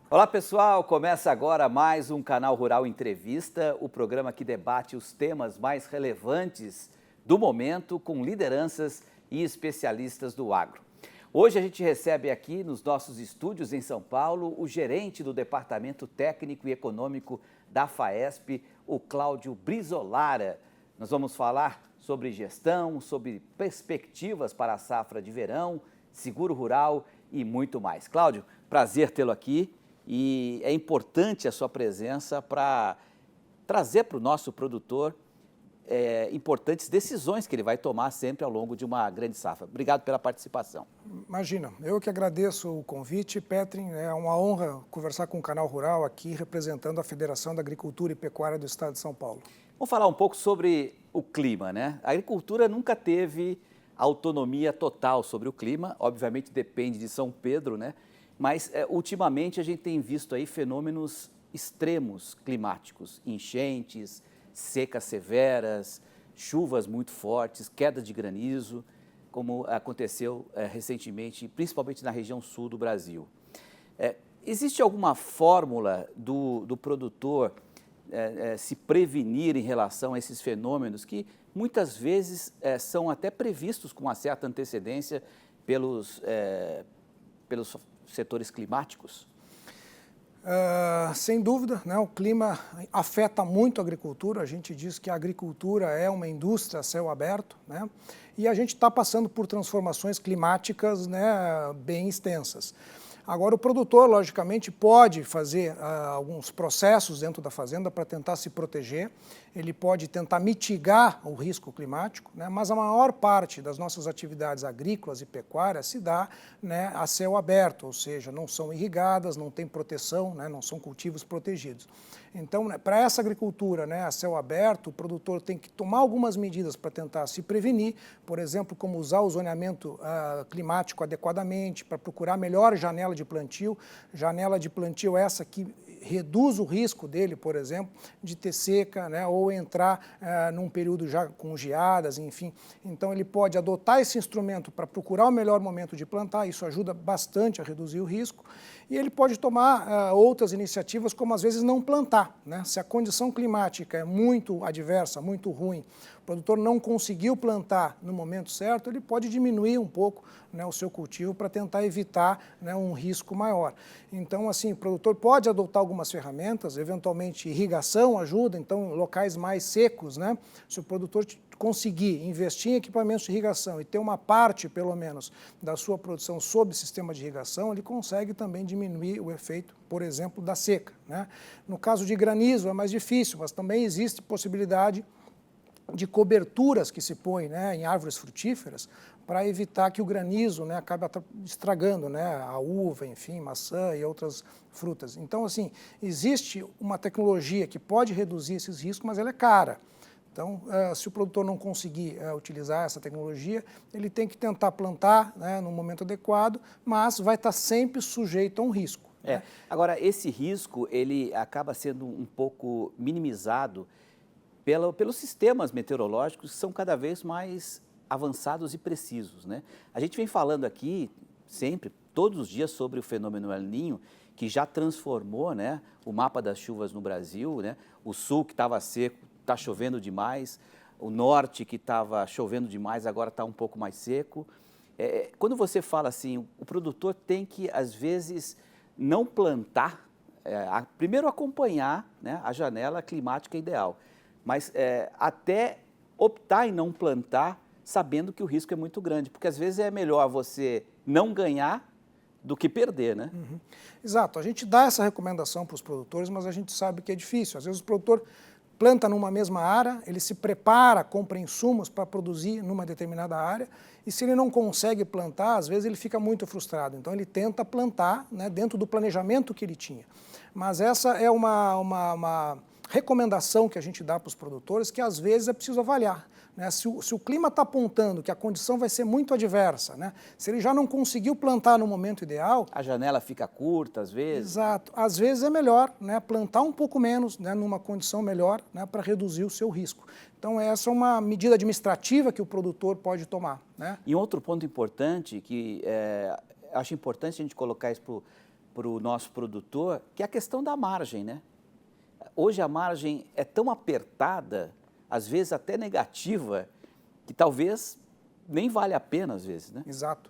Olá pessoal, começa agora mais um Canal Rural Entrevista, o programa que debate os temas mais relevantes do momento com lideranças e especialistas do agro. Hoje a gente recebe aqui nos nossos estúdios em São Paulo o gerente do Departamento Técnico e Econômico da FAESP, o Cláudio Brizolara. Nós vamos falar sobre gestão, sobre perspectivas para a safra de verão, seguro rural e muito mais. Cláudio, prazer tê-lo aqui. E é importante a sua presença para trazer para o nosso produtor importantes decisões que ele vai tomar sempre ao longo de uma grande safra. Obrigado pela participação. Imagina, eu que agradeço o convite, Petrin, é uma honra conversar com o Canal Rural aqui, representando a Federação da Agricultura e Pecuária do Estado de São Paulo. Vamos falar um pouco sobre o clima, né? A agricultura nunca teve autonomia total sobre o clima, obviamente depende de São Pedro, né? Mas, ultimamente, a gente tem visto aí fenômenos extremos climáticos, enchentes, secas severas, chuvas muito fortes, queda de granizo, como aconteceu recentemente, principalmente na região sul do Brasil. Existe alguma fórmula do produtor se prevenir em relação a esses fenômenos que muitas vezes são até previstos com uma certa antecedência pelos setores climáticos? Sem dúvida, né, o clima afeta muito a agricultura. A gente diz que a agricultura é uma indústria a céu aberto, né, e a gente está passando por transformações climáticas, né, bem extensas. Agora, o produtor, logicamente, pode fazer alguns processos dentro da fazenda para tentar se proteger, ele pode tentar mitigar o risco climático, né, mas a maior parte das nossas atividades agrícolas e pecuárias se dá, né, a céu aberto, ou seja, não são irrigadas, não tem proteção, né, não são cultivos protegidos. Então, né, para essa agricultura, né, a céu aberto, o produtor tem que tomar algumas medidas para tentar se prevenir, por exemplo, como usar o zoneamento climático adequadamente, para procurar melhor janela de plantio essa que reduz o risco dele, por exemplo, de ter seca, né, ou entrar num período já com geadas, enfim. Então ele pode adotar esse instrumento para procurar o melhor momento de plantar, isso ajuda bastante a reduzir o risco, e ele pode tomar outras iniciativas, como às vezes não plantar, né? Se a condição climática é muito adversa, muito ruim, o produtor não conseguiu plantar no momento certo, ele pode diminuir um pouco, né, o seu cultivo para tentar evitar, né, um risco maior. Então, assim, o produtor pode adotar algumas ferramentas, eventualmente irrigação ajuda, então locais mais secos, né, se o produtor conseguir investir em equipamentos de irrigação e ter uma parte, pelo menos, da sua produção sob sistema de irrigação, ele consegue também diminuir o efeito, por exemplo, da seca, né? No caso de granizo é mais difícil, mas também existe possibilidade de coberturas que se põem, né, em árvores frutíferas para evitar que o granizo, né, acabe estragando, né, a uva, enfim, maçã e outras frutas. Então, assim, existe uma tecnologia que pode reduzir esses riscos, mas ela é cara. Então, se o produtor não conseguir utilizar essa tecnologia, ele tem que tentar plantar, né, no momento adequado, mas vai estar sempre sujeito a um risco. Né? Agora, esse risco, ele acaba sendo um pouco minimizado pelos sistemas meteorológicos que são cada vez mais avançados e precisos, né? A gente vem falando aqui sempre, todos os dias, sobre o fenômeno El Niño, que já transformou, né, o mapa das chuvas no Brasil, né? O sul que estava seco, está chovendo demais, o norte que estava chovendo demais, agora está um pouco mais seco. Quando você fala assim, o produtor tem que, às vezes, não plantar, primeiro acompanhar, né, a janela climática ideal, mas até optar em não plantar, sabendo que o risco é muito grande, porque às vezes é melhor você não ganhar do que perder, né? Uhum. Exato, a gente dá essa recomendação para os produtores, mas a gente sabe que é difícil. Às vezes o produtor planta numa mesma área, ele se prepara, compra insumos para produzir numa determinada área, e se ele não consegue plantar, às vezes ele fica muito frustrado. Então ele tenta plantar, né, dentro do planejamento que ele tinha. Mas essa é uma recomendação que a gente dá para os produtores, que às vezes é preciso avaliar. Né? Se o clima está apontando que a condição vai ser muito adversa, né? Se ele já não conseguiu plantar no momento ideal... A janela fica curta, às vezes. Exato. Às vezes é melhor, né, plantar um pouco menos, né, numa condição melhor, né, para reduzir o seu risco. Então, essa é uma medida administrativa que o produtor pode tomar. Né? E outro ponto importante, que acho importante a gente colocar isso para o nosso produtor, que é a questão da margem, né? Hoje a margem é tão apertada, às vezes até negativa, que talvez nem vale a pena às vezes, né? Exato.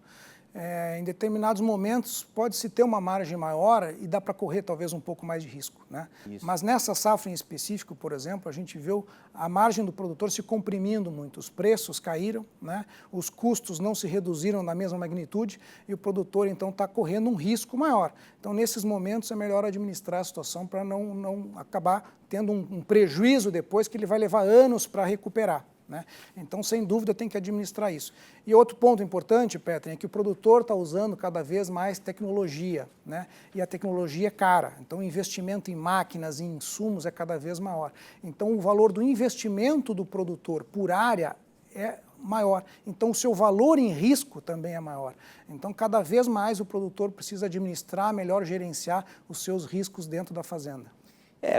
Em determinados momentos pode-se ter uma margem maior e dá para correr talvez um pouco mais de risco, né? Isso. Mas nessa safra em específico, por exemplo, a gente viu a margem do produtor se comprimindo muito, os preços caíram, né? Os custos não se reduziram na mesma magnitude e o produtor então está correndo um risco maior. Então nesses momentos é melhor administrar a situação para não acabar tendo um prejuízo depois que ele vai levar anos para recuperar. Né? Então, sem dúvida, tem que administrar isso. E outro ponto importante, Petri, é que o produtor está usando cada vez mais tecnologia, né? E a tecnologia é cara. Então, o investimento em máquinas, em insumos é cada vez maior. Então, o valor do investimento do produtor por área é maior. Então, o seu valor em risco também é maior. Então, cada vez mais o produtor precisa administrar, melhor gerenciar os seus riscos dentro da fazenda.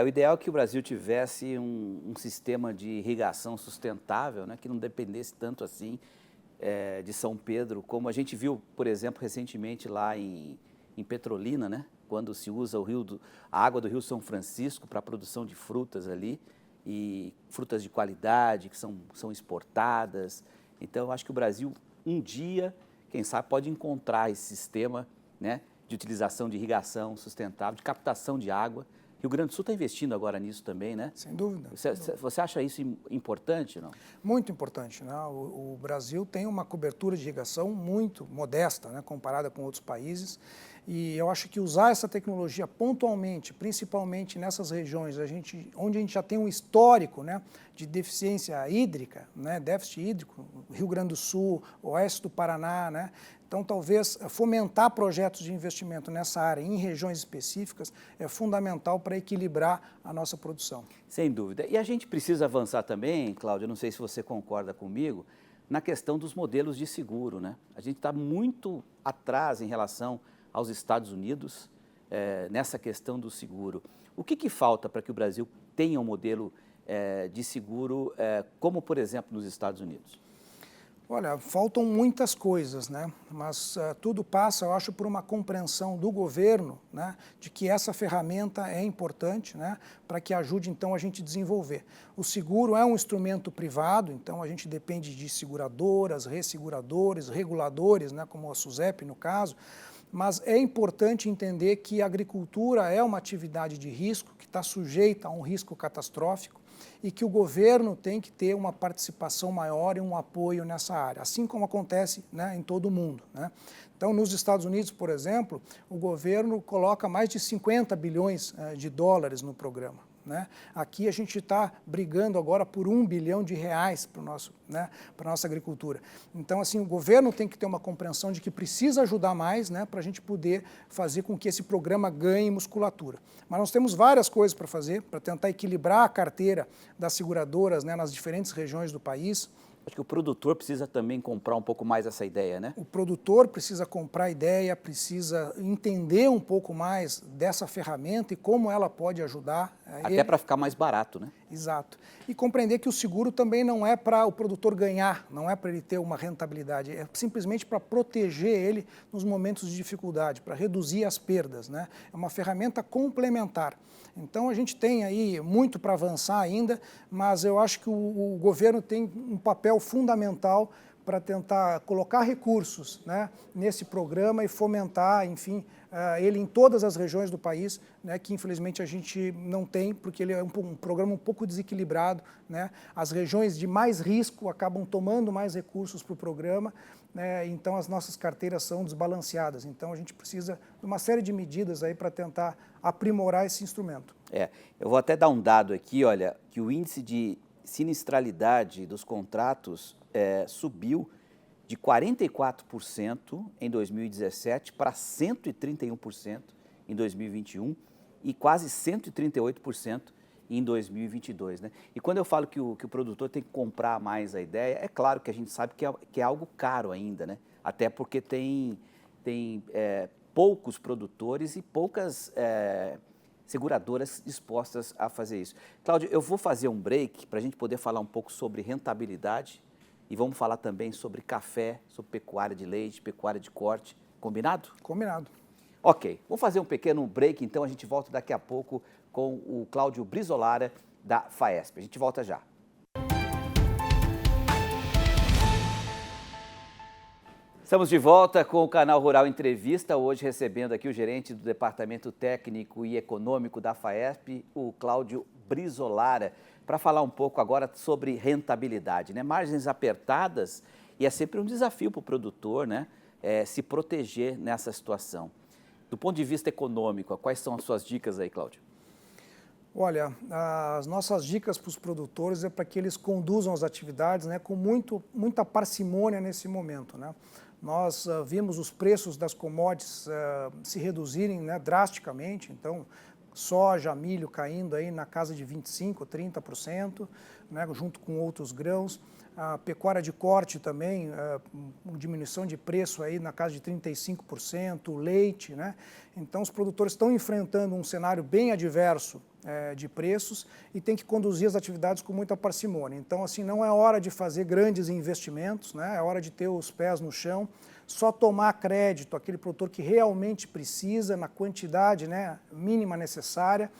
O ideal é que o Brasil tivesse um sistema de irrigação sustentável, né, que não dependesse tanto assim de São Pedro, como a gente viu, por exemplo, recentemente lá em Petrolina, né, quando se usa a água do Rio São Francisco para a produção de frutas ali, e frutas de qualidade que são exportadas. Então, eu acho que o Brasil, um dia, quem sabe, pode encontrar esse sistema, né, de utilização de irrigação sustentável, de captação de água. Rio Grande do Sul está investindo agora nisso também, né? Sem dúvida. Você acha isso importante, não? Muito importante, né? O Brasil tem uma cobertura de irrigação muito modesta, né, comparada com outros países, e eu acho que usar essa tecnologia pontualmente, principalmente nessas regiões onde a gente já tem um histórico, né, de deficiência hídrica, né, déficit hídrico, Rio Grande do Sul, oeste do Paraná, né? Então, talvez fomentar projetos de investimento nessa área, em regiões específicas, é fundamental para equilibrar a nossa produção. Sem dúvida. E a gente precisa avançar também, Cláudio, não sei se você concorda comigo, na questão dos modelos de seguro, né? A gente está muito atrás em relação aos Estados Unidos nessa questão do seguro. O que falta para que o Brasil tenha um modelo de seguro como, por exemplo, nos Estados Unidos? Olha, faltam muitas coisas, né? Mas tudo passa, eu acho, por uma compreensão do governo, né, de que essa ferramenta é importante, né, para que ajude, então, a gente desenvolver. O seguro é um instrumento privado, então a gente depende de seguradoras, resseguradores, reguladores, né, como a SUSEP, no caso, mas é importante entender que a agricultura é uma atividade de risco, que está sujeita a um risco catastrófico, e que o governo tem que ter uma participação maior e um apoio nessa área, assim como acontece, né, em todo o mundo, né? Então, nos Estados Unidos, por exemplo, o governo coloca mais de 50 bilhões de dólares no programa, né? Aqui a gente está brigando agora por R$1 bilhão para a nossa agricultura. Então, assim, o governo tem que ter uma compreensão de que precisa ajudar mais, né, para a gente poder fazer com que esse programa ganhe musculatura. Mas nós temos várias coisas para fazer, para tentar equilibrar a carteira das seguradoras, né, nas diferentes regiões do país. Acho que o produtor precisa também comprar um pouco mais essa ideia, né? O produtor precisa comprar a ideia, precisa entender um pouco mais dessa ferramenta e como ela pode ajudar. Até para ficar mais barato, né? Exato. E compreender que o seguro também não é para o produtor ganhar, não é para ele ter uma rentabilidade, é simplesmente para proteger ele nos momentos de dificuldade, para reduzir as perdas, né? É uma ferramenta complementar. Então, a gente tem aí muito para avançar ainda, mas eu acho que o governo tem um papel fundamental para tentar colocar recursos, né, nesse programa e fomentar, enfim, ele em todas as regiões do país, né, que infelizmente a gente não tem, porque ele é um programa um pouco desequilibrado, né? As regiões de mais risco acabam tomando mais recursos para o programa, né, então as nossas carteiras são desbalanceadas. Então a gente precisa de uma série de medidas aí para tentar aprimorar esse instrumento. Eu vou até dar um dado aqui, olha, que o índice de sinistralidade dos contratos subiu de 44% em 2017 para 131% em 2021 e quase 138% em 2022, né? E quando eu falo que o produtor tem que comprar mais a ideia, é claro que a gente sabe que é algo caro ainda, né? Até porque tem poucos produtores e poucas seguradoras dispostas a fazer isso. Cláudio, eu vou fazer um break para a gente poder falar um pouco sobre rentabilidade e vamos falar também sobre café, sobre pecuária de leite, pecuária de corte. Combinado? Combinado. Ok, vamos fazer um pequeno break, então a gente volta daqui a pouco com o Cláudio Brizolara, da FAESP. A gente volta já. Estamos de volta com o Canal Rural Entrevista, hoje recebendo aqui o gerente do Departamento Técnico e Econômico da FAESP, o Cláudio Brizolara, para falar um pouco agora sobre rentabilidade, né? Margens apertadas, e é sempre um desafio para o produtor, né? Se proteger nessa situação. Do ponto de vista econômico, quais são as suas dicas aí, Cláudio? Olha, as nossas dicas para os produtores é para que eles conduzam as atividades, né, com muita parcimônia nesse momento, né? Nós vimos os preços das commodities se reduzirem, né, drasticamente, então soja, milho caindo aí na casa de 25%, 30%, né, junto com outros grãos. A pecuária de corte também, uma diminuição de preço aí na casa de 35%, o leite, né? Então os produtores estão enfrentando um cenário bem adverso de preços e tem que conduzir as atividades com muita parcimônia. Então, assim, não é hora de fazer grandes investimentos, né? É hora de ter os pés no chão, só tomar crédito aquele produtor que realmente precisa, na quantidade, né, mínima necessária,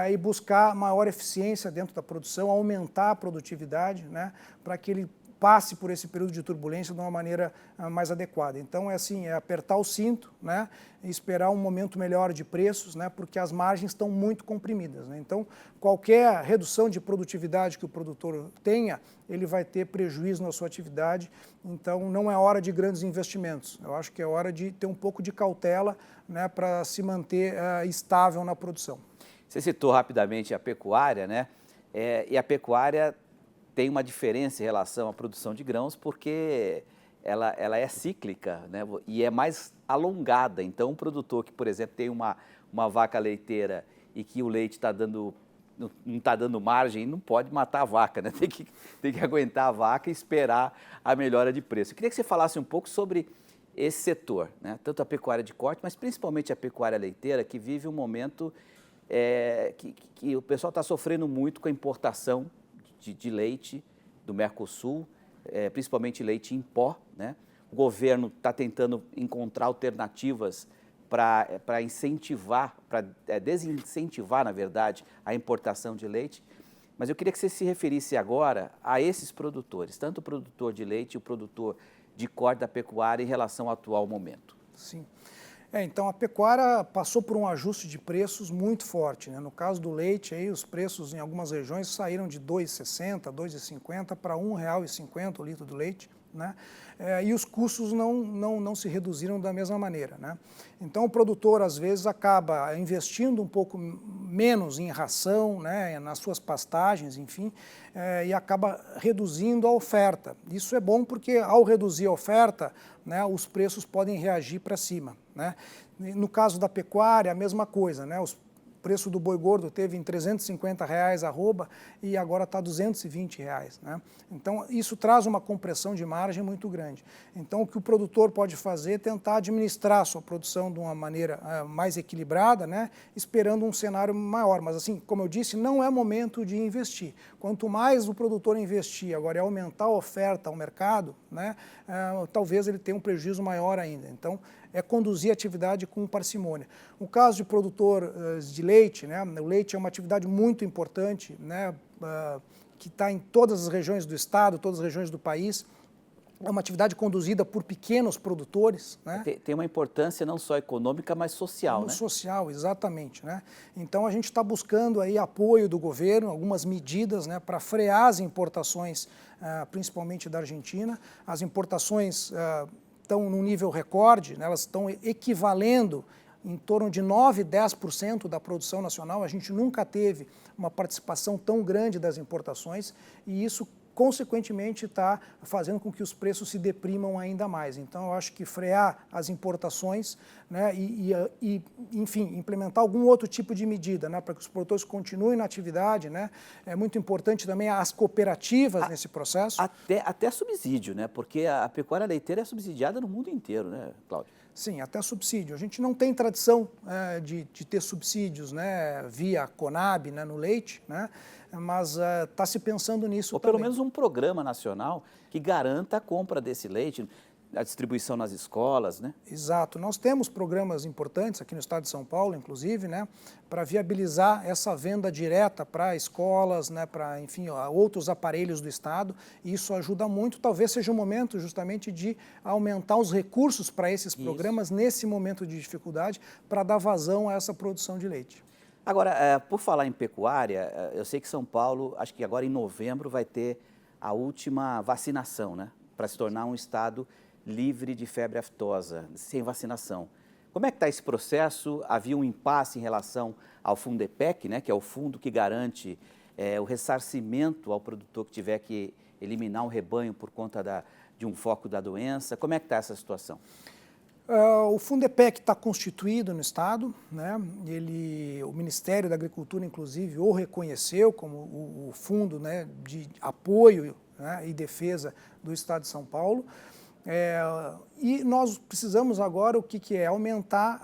e buscar maior eficiência dentro da produção, aumentar a produtividade, né, para que ele passe por esse período de turbulência de uma maneira mais adequada. Então, é assim, é apertar o cinto, né, e esperar um momento melhor de preços, né, porque as margens estão muito comprimidas, né? Então, qualquer redução de produtividade que o produtor tenha, ele vai ter prejuízo na sua atividade. Então, não é hora de grandes investimentos. Eu acho que é hora de ter um pouco de cautela, né, para se manter estável na produção. Você citou rapidamente a pecuária, né? E a pecuária tem uma diferença em relação à produção de grãos porque ela é cíclica, né? E é mais alongada. Então, um produtor que, por exemplo, tem uma vaca leiteira e que o leite não está dando margem, não pode matar a vaca, né? Tem que aguentar a vaca e esperar a melhora de preço. Eu queria que você falasse um pouco sobre esse setor, né? Tanto a pecuária de corte, mas principalmente a pecuária leiteira, que vive um momento que o pessoal está sofrendo muito com a importação de leite do Mercosul, principalmente leite em pó, né? O governo está tentando encontrar alternativas para incentivar, para desincentivar, na verdade, a importação de leite. Mas eu queria que você se referisse agora a esses produtores, tanto o produtor de leite e o produtor de corte da pecuária em relação ao atual momento. Sim. Então a pecuária passou por um ajuste de preços muito forte, né? No caso do leite, aí, os preços em algumas regiões saíram de R$ 2,60, R$ 2,50 para R$ 1,50 o litro do leite, né? E os custos não se reduziram da mesma maneira, né? Então o produtor às vezes acaba investindo um pouco menos em ração, né, nas suas pastagens, enfim, e acaba reduzindo a oferta. Isso é bom porque ao reduzir a oferta, né, os preços podem reagir para cima, né? No caso da pecuária, a mesma coisa, né? O preço do boi gordo teve em R$ 350 arroba e agora está R$ 220, né? Então isso traz uma compressão de margem muito grande. Então o que o produtor pode fazer é tentar administrar a sua produção de uma maneira mais equilibrada, né? Esperando um cenário maior. Mas assim, como eu disse, não é momento de investir. Quanto mais o produtor investir agora é aumentar a oferta ao mercado, né? Talvez ele tenha um prejuízo maior ainda. Então é conduzir a atividade com parcimônia. No caso de produtor de leite, né, o leite é uma atividade muito importante, né, que está em todas as regiões do estado, todas as regiões do país. É uma atividade conduzida por pequenos produtores, né? Tem uma importância não só econômica, mas social, né? Social, exatamente, né? Então a gente está buscando aí apoio do governo, algumas medidas, né, para frear as importações, principalmente da Argentina. As importações estão num nível recorde, né? Elas estão equivalendo em torno de 9, 10% da produção nacional. A gente nunca teve uma participação tão grande das importações e isso, consequentemente, está fazendo com que os preços se deprimam ainda mais. Então, eu acho que frear as importações, né, enfim, implementar algum outro tipo de medida, né, para que os produtores continuem na atividade, né, é muito importante também as cooperativas nesse processo. Até subsídio, né, porque a pecuária leiteira é subsidiada no mundo inteiro, né, Cláudio? Sim, até subsídio. A gente não tem tradição de ter subsídios, né, via Conab, né, no leite, né, mas está se pensando nisso Ou também. pelo menos um programa nacional que garanta a compra desse leite. a distribuição nas escolas, né? Exato. Nós temos programas importantes aqui no estado de São Paulo, inclusive, né, para viabilizar essa venda direta para escolas, né, para, enfim, outros aparelhos do estado. E isso ajuda muito. Talvez seja o momento justamente de aumentar os recursos para esses programas nesse momento de dificuldade, para dar vazão a essa produção de leite. Agora, por falar em pecuária, eu sei que São Paulo, acho que agora em novembro, vai ter a última vacinação, né, para se tornar um estado livre de febre aftosa, sem vacinação. Como é que está esse processo? Havia um impasse em relação ao Fundepec, né, que é o fundo que garante o ressarcimento ao produtor que tiver que eliminar um rebanho por conta de um foco da doença. Como é que está essa situação? O Fundepec está constituído no estado, né? O Ministério da Agricultura, inclusive, o reconheceu como o fundo, né, de apoio, né, e defesa do estado de São Paulo. E nós precisamos agora, o que é? Aumentar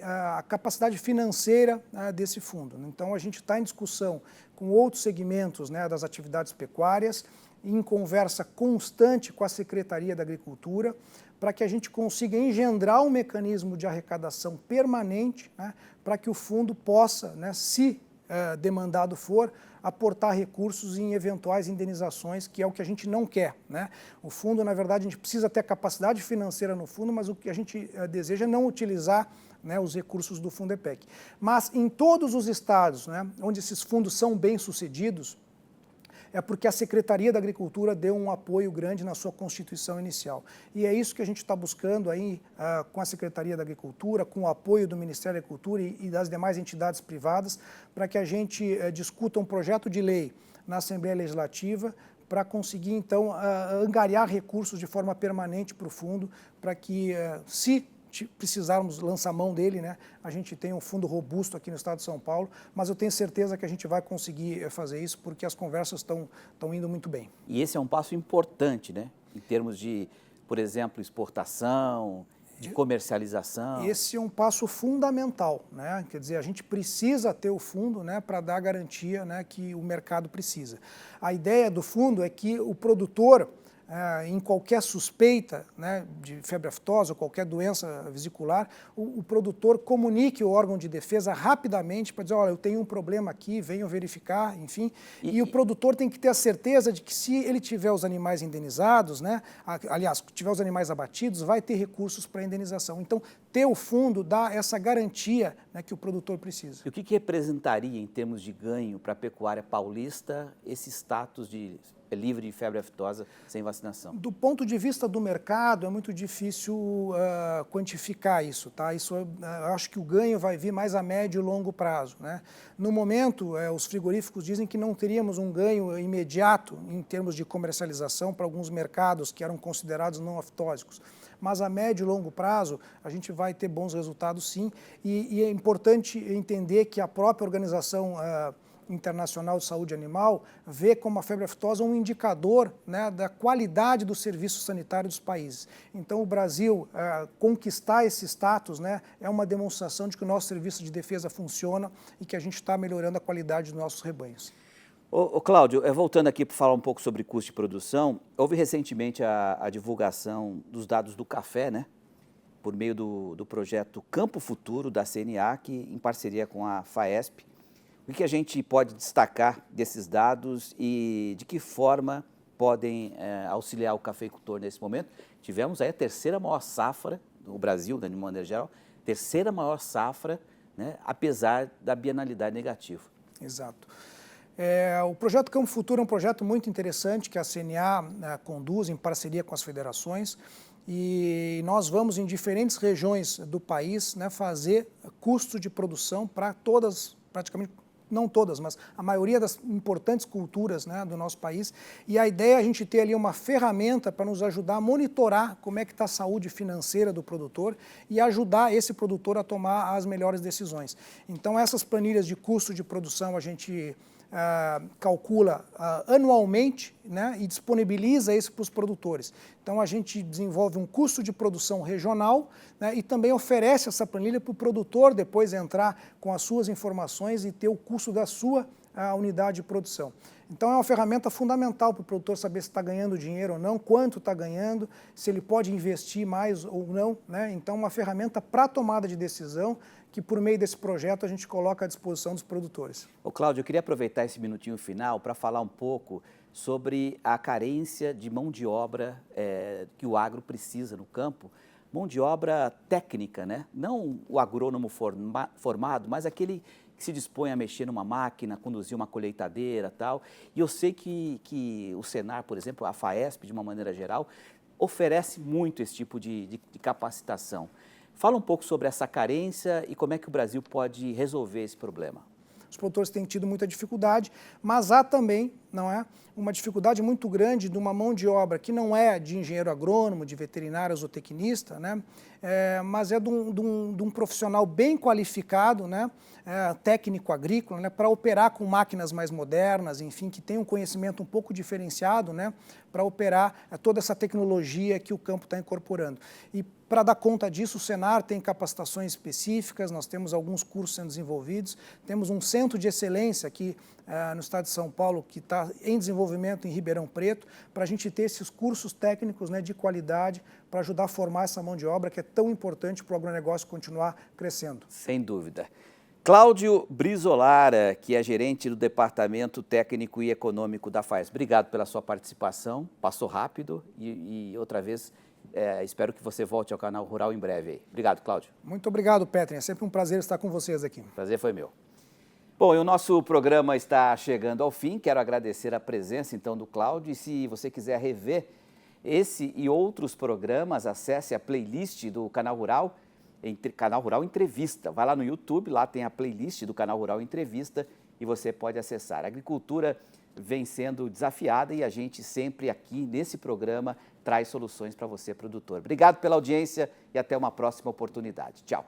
a capacidade financeira, né, desse fundo. Então, a gente está em discussão com outros segmentos, né, das atividades pecuárias, em conversa constante com a Secretaria da Agricultura, para que a gente consiga engendrar um mecanismo de arrecadação permanente, né, para que o fundo possa, né, se demandado for, aportar recursos em eventuais indenizações, que é o que a gente não quer, né? O fundo, na verdade, a gente precisa ter capacidade financeira no fundo, mas o que a gente deseja é não utilizar, né, os recursos do Fundepec. Mas em todos os estados, né, onde esses fundos são bem-sucedidos, é porque a Secretaria da Agricultura deu um apoio grande na sua constituição inicial. E é isso que a gente está buscando aí com a Secretaria da Agricultura, com o apoio do Ministério da Agricultura e das demais entidades privadas, para que a gente discuta um projeto de lei na Assembleia Legislativa para conseguir, então, angariar recursos de forma permanente para o fundo, para que, se precisarmos lançar mão dele, né, a gente tem um fundo robusto aqui no estado de São Paulo, mas eu tenho certeza que a gente vai conseguir fazer isso, porque as conversas estão indo muito bem. E esse é um passo importante, né, em termos de, por exemplo, exportação, de comercialização. Esse é um passo fundamental, né? Quer dizer, a gente precisa ter o fundo, né, para dar a garantia, né, que o mercado precisa. A ideia do fundo é que o produtor, em qualquer suspeita, né, de febre aftosa ou qualquer doença vesicular, o produtor comunique o órgão de defesa rapidamente para dizer, olha, eu tenho um problema aqui, venham verificar, enfim. E o produtor tem que ter a certeza de que se ele tiver os animais indenizados, né, aliás, tiver os animais abatidos, vai ter recursos para indenização. Então, ter o fundo dá essa garantia, né, que o produtor precisa. E o que representaria, em termos de ganho para a pecuária paulista, esse status de livre de febre aftosa sem vacinação? Do ponto de vista do mercado, é muito difícil quantificar isso, tá? Eu acho que o ganho vai vir mais a médio e longo prazo, né? No momento, os frigoríficos dizem que não teríamos um ganho imediato em termos de comercialização para alguns mercados que eram considerados não aftósicos. Mas a médio e longo prazo, a gente vai ter bons resultados, sim. E é importante entender que a própria Organização Internacional de Saúde Animal vê como a febre aftosa um indicador, né, da qualidade do serviço sanitário dos países. Então, o Brasil conquistar esse status, né, é uma demonstração de que o nosso serviço de defesa funciona e que a gente está melhorando a qualidade dos nossos rebanhos. Cláudio, voltando aqui para falar um pouco sobre custo de produção, houve recentemente a divulgação dos dados do café, né, por meio do projeto Campo Futuro da CNA, que em parceria com a FAESP. O que a gente pode destacar desses dados e de que forma podem auxiliar o cafeicultor nesse momento? Tivemos aí a terceira maior safra no Brasil, de maneira geral, terceira maior safra, né, apesar da bienalidade negativa. Exato. O projeto Campo Futuro é um projeto muito interessante que a CNA conduz em parceria com as federações, e nós vamos em diferentes regiões do país, né, fazer custo de produção para todas, praticamente, não todas, mas a maioria das importantes culturas, né, do nosso país. E a ideia é a gente ter ali uma ferramenta para nos ajudar a monitorar como é que está a saúde financeira do produtor e ajudar esse produtor a tomar as melhores decisões. Então, essas planilhas de custo de produção a gente calcula anualmente, né, e disponibiliza isso para os produtores. Então, a gente desenvolve um custo de produção regional, né, e também oferece essa planilha para o produtor depois entrar com as suas informações e ter o custo da sua a unidade de produção. Então é uma ferramenta fundamental para o produtor saber se está ganhando dinheiro ou não, quanto está ganhando, se ele pode investir mais ou não, né? Então uma ferramenta para tomada de decisão que por meio desse projeto a gente coloca à disposição dos produtores. Ô Cláudio, eu queria aproveitar esse minutinho final para falar um pouco sobre a carência de mão de obra que o agro precisa no campo, mão de obra técnica, né? Não o agrônomo formado, mas aquele que se dispõe a mexer numa máquina, conduzir uma colheitadeira e tal. E eu sei que o Senar, por exemplo, a FAESP, de uma maneira geral, oferece muito esse tipo de capacitação. Fala um pouco sobre essa carência e como é que o Brasil pode resolver esse problema. Os produtores têm tido muita dificuldade, mas há também, não é, uma dificuldade muito grande de uma mão de obra que não é de engenheiro agrônomo, de veterinário, zootecnista, né, mas é de um profissional bem qualificado, né, técnico agrícola, né, para operar com máquinas mais modernas, enfim, que tem um conhecimento um pouco diferenciado, né, para operar toda essa tecnologia que o campo está incorporando. E para dar conta disso, o Senar tem capacitações específicas, nós temos alguns cursos sendo desenvolvidos, temos um centro de excelência aqui no estado de São Paulo, que está em desenvolvimento em Ribeirão Preto, para a gente ter esses cursos técnicos, né, de qualidade, para ajudar a formar essa mão de obra que é tão importante para o agronegócio continuar crescendo. Sem dúvida. Cláudio Brizolara, que é gerente do Departamento Técnico e Econômico da FAESP, obrigado pela sua participação, passou rápido e outra vez espero que você volte ao Canal Rural em breve aí. Obrigado, Cláudio. Muito obrigado, Petrin, é sempre um prazer estar com vocês aqui. O prazer foi meu. Bom, e o nosso programa está chegando ao fim, quero agradecer a presença então do Cláudio e se você quiser rever esse e outros programas, acesse a playlist do Canal Rural, Canal Rural Entrevista. Vai lá no YouTube, lá tem a playlist do Canal Rural Entrevista e você pode acessar. A agricultura vem sendo desafiada e a gente sempre aqui nesse programa traz soluções para você, produtor. Obrigado pela audiência e até uma próxima oportunidade. Tchau.